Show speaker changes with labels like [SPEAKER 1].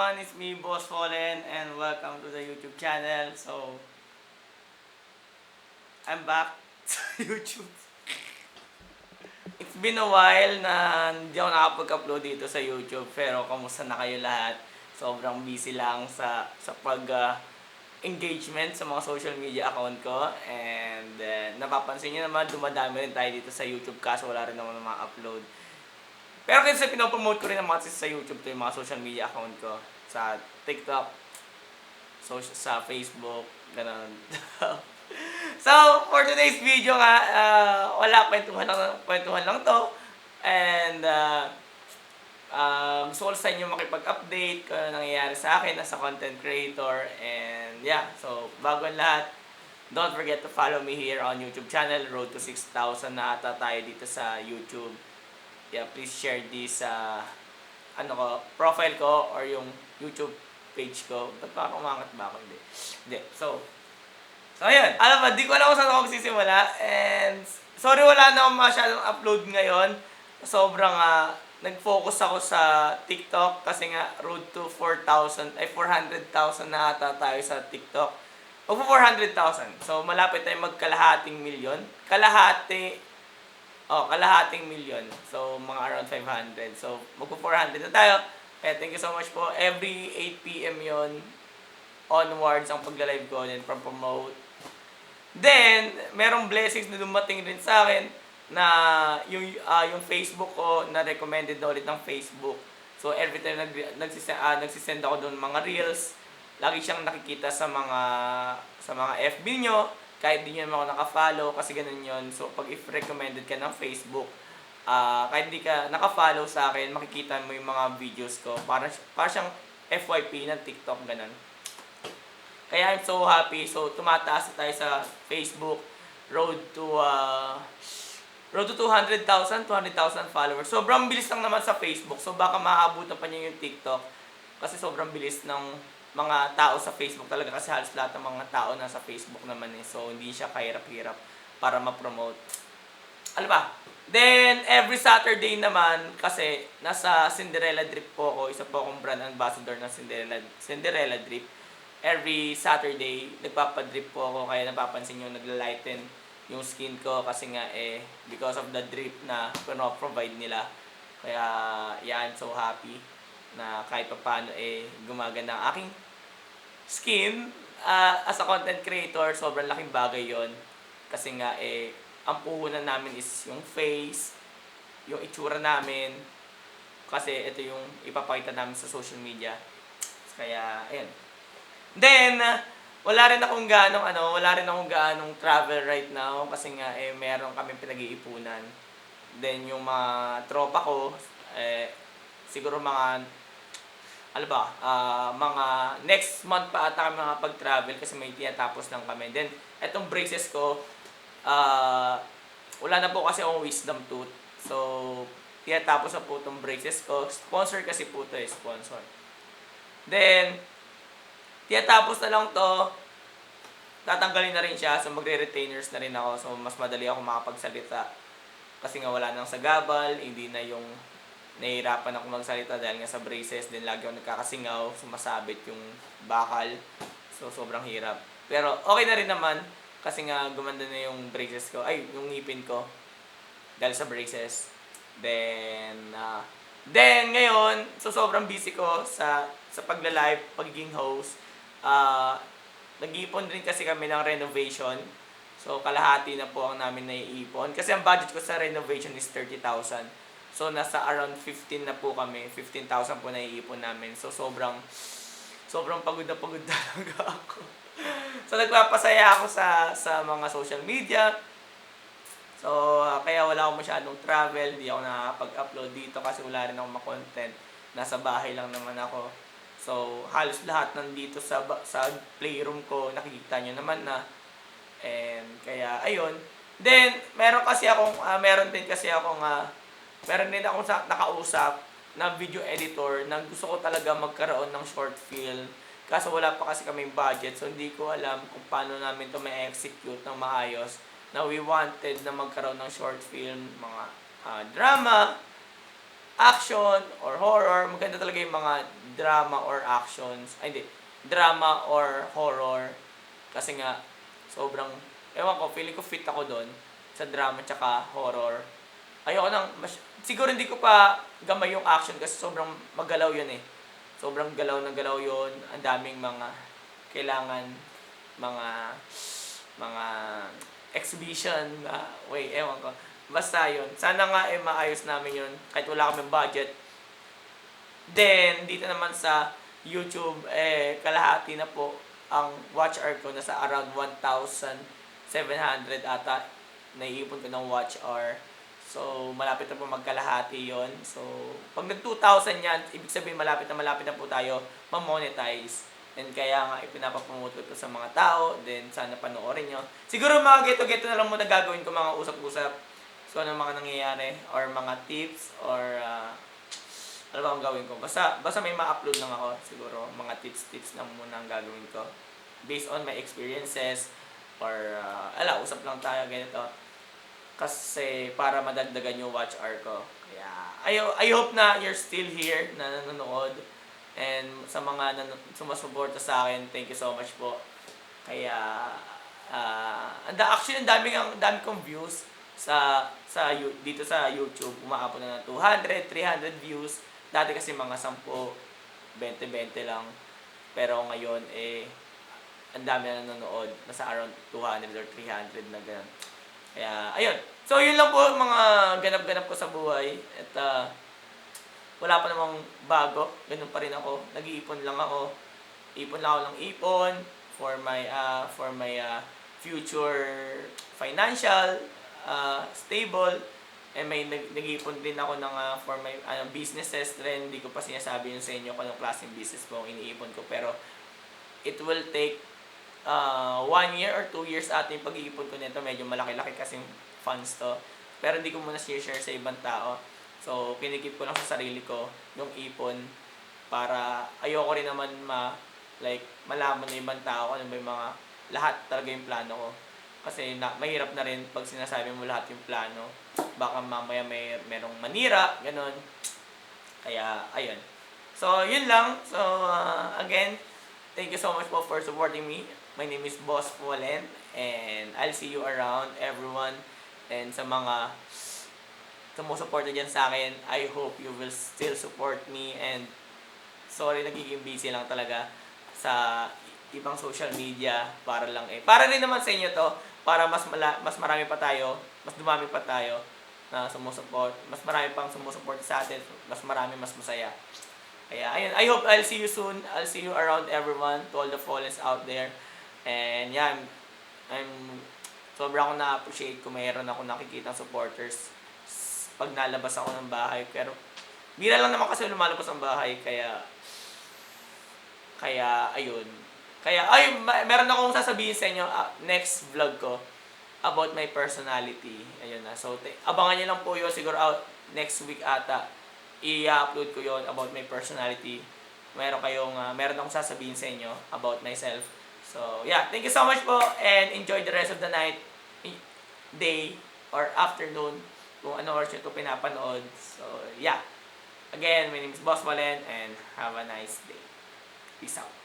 [SPEAKER 1] everyone, it's me, Boss Fallen, and welcome to the YouTube channel. So, I'm back sa YouTube. It's been a while na hindi ako nakapag-upload dito sa YouTube, pero kamusta na kayo lahat? Sobrang busy lang sa engagement sa mga social media account ko. And napapansin nyo naman, dumadami rin tayo dito sa YouTube kaso wala rin naman ma-upload. Pero kasi pinopromote ko rin naman kasi sa YouTube to yung mga social media account ko. Sa TikTok, sa Facebook, ganun. So, for today's video nga, wala, kwentuhan lang to. And, gusto ko sa inyo makipag-update kung ano nangyayari sa akin as a content creator. And, yeah, so, bago ang lahat, don't forget to follow me here on YouTube channel, Road to 6,000 na ata tayo dito sa YouTube. Yeah, please share this profile ko or yung YouTube page ko. Ba't ba ako umangat ba ako? Hindi. So ayun. Alam ba, di ko alam kung saan ako magsisimula. And, sorry wala na akong masyadong upload ngayon. Sobrang, nag-focus ako sa TikTok kasi nga, road to 400,000 na ata tayo sa TikTok. Magpo 400,000. So, malapit tayo magkalahating milyon. Kalahating milyon. So, mga around 500. So, magpo 400 na tayo. Kaya thank you so much po. Every 8 p.m. yon onwards ang pagla-live ko and promote. Then, merong blessings na dumating rin sa akin na yung Facebook ko na recommended na ulit ng Facebook. So, every time nagsisend ako doon mga reels, lagi siyang nakikita sa mga FB nyo. Kahit di nyo naman ako nakafollow, kasi ganun yun. So, pag if-recommended ka ng Facebook, kahit di ka nakafollow sa akin, makikita mo yung mga videos ko. Para siyang FYP ng TikTok, ganun. Kaya I'm so happy. So, tumataas na tayo sa Facebook. Road to 200,000 followers. Sobrang bilis lang naman sa Facebook. So, baka maaabutan pa niya yung TikTok. Kasi sobrang bilis ng mga tao sa Facebook talaga. Kasi halos lahat ng mga tao nasa Facebook naman eh. So, hindi siya kahirap-hirap para ma-promote. Ano ba? Then, every Saturday naman, kasi nasa Cinderella Drip po ako. Isa po akong brand ambassador ng Cinderella Drip. Every Saturday, nagpapadrip po ako. Kaya napapansin nyo, nagla-lighten yung skin ko. Kasi nga because of the drip na provide nila. Kaya, yeah, I'm so happy na kahit pa paano gumaganda ang aking skin. As a content creator, sobrang laking bagay yon. Kasi nga, ang puhunan namin is yung face, yung itsura namin. Kasi ito yung ipapakita namin sa social media. Kaya, ayan. Then, wala rin akong gaanong travel right now kasi nga meron kaming pinag-iipunan. Then yung mga tropa ko siguro mga mga next month pa ata kami makapag-travel kasi may tinatapos lang kami. Then etong braces ko wala na po kasi akong wisdom tooth. So tinatapos na po itong braces ko. Sponsor kasi po ito sponsor. Then tinatapos na lang to, tatanggalin na rin siya, so magre-retainers na rin ako, so mas madali ako makapagsalita. Kasi nga wala nang sagabal, hindi na yung nahihirapan ako magsalita dahil nga sa braces, din lagi ako nagkakasingaw, sumasabit yung bakal, so sobrang hirap. Pero okay na rin naman, kasi nga gumanda na yung braces ko, yung ngipin ko, dahil sa braces. Then ngayon, so sobrang busy ko sa pagla-live, pagiging host. Nag-iipon rin kasi kami ng renovation. So, kalahati na po ang namin naiipon. Kasi ang budget ko sa renovation is 30,000. So, nasa around 15 na po kami. 15,000 po naiipon namin. So, sobrang pagod na pagod talaga ako. So, nagpapasaya ako sa mga social media. So, kaya wala akong masyadong travel. Di ako nakapag-upload dito kasi wala rin akong ma-content. Nasa bahay lang naman ako. So, halos lahat nandito sa playroom ko, nakikita nyo naman na. And, kaya, ayun. Then, meron din akong nakausap na video editor na gusto ko talaga magkaroon ng short film. Kaso wala pa kasi kaming budget, so hindi ko alam kung paano namin ito ma-execute ng maayos. Na we wanted na magkaroon ng short film, mga drama, action or horror. Maganda talaga yung mga drama or actions. Ay, hindi. Drama or horror. Kasi nga, sobrang, ewan ko, feeling ko fit ako doon sa drama tsaka horror. Ayoko nang, siguro hindi ko pa gamay yung action kasi sobrang magalaw yun eh. Sobrang galaw na galaw yun. Ang daming mga kailangan, mga exhibition, ewan ko. Basta yun. Sana nga maayos namin yun kahit wala kaming budget. Then, dito naman sa YouTube, kalahati na po ang watch hour ko. Nasa around 1,700 ata. Naiipon ko ng watch hour. So, malapit na po magkalahati yon. So, pag nag-2,000 yan, ibig sabihin malapit na po tayo ma-monetize. And kaya nga ipinapapromote ko ito sa mga tao. Then, sana panoorin nyo. Siguro mga geto-geto na lang muna gagawin ko, mga usap-usap. So, ano mga nangyayari, or mga tips, or ano ba ang gawin ko. Basta may ma-upload lang ako. Siguro, mga tips lang muna ang gagawin ko. Based on my experiences, or usap lang tayo, ganito. Kasi, para madagdagan yung watch hour ko. Kaya, I hope na you're still here, na nanonood. And sa mga sumasuporta sa akin, thank you so much po. Kaya, actually, ang dami kong views dito sa YouTube. Umaabot na ng 200, 300 views. Dati kasi mga 10, 20 lang. Pero ngayon, ang dami na nanonood. Nasa around 200 or 300 na ganun. Kaya, ayun. So, yun lang po mga ganap-ganap ko sa buhay. At, wala pa namang bago. Ganun pa rin ako. Nag-iipon lang ako. Ipon lang ako ng ipon for my future financial stable. And may nag-iipon din ako ng for my businesses rin. Hindi ko pa sinasabi yun sa inyo kung anong klaseng business ko iniipon ko. Pero it will take 1 year or 2 years ating pag-iipon ko nito. Medyo malaki-laki kasing funds to. Pero hindi ko muna share sa ibang tao. So, kinikip ko lang sa sarili ko yung ipon para ayoko rin naman malaman na ibang tao ano ba yung mga lahat talaga yung plano ko. Kasi mahirap na rin pag sinasabi mo lahat yung plano. Baka mamaya merong manira, ganun. Kaya, ayun. So, yun lang. So, again, thank you so much po for supporting me. My name is Boss Polen. And I'll see you around, everyone. And sa mga sumusuporta dyan sa akin, I hope you will still support me. And sorry, nagiging busy lang talaga sa ibang social media para rin naman sa inyo to, para mas marami pa tayo, mas dumami pa tayo na sumusuport, mas marami pang sumusuport sa atin, mas marami, mas masaya. Kaya ayun, I hope I'll see you soon. I'll see you around, everyone, to all the Pollens out there. And yan, sobrang na-appreciate kung mayroon ako nakikita supporters pag nalabas ako ng bahay. Pero bira lang naman kasi lumalabas ng bahay, kaya ayun. Meron akong sasabihin sa inyo next vlog ko about my personality. Ayun na. So, abangan niyo lang po yun. Siguro next week ata, i-upload ko yun about my personality. Meron akong sasabihin sa inyo about myself. So, yeah. Thank you so much po and enjoy the rest of the night, day, or afternoon kung ano oras nyo ito pinapanood. So, yeah. Again, my name is Boss Valen and have a nice day. Peace out.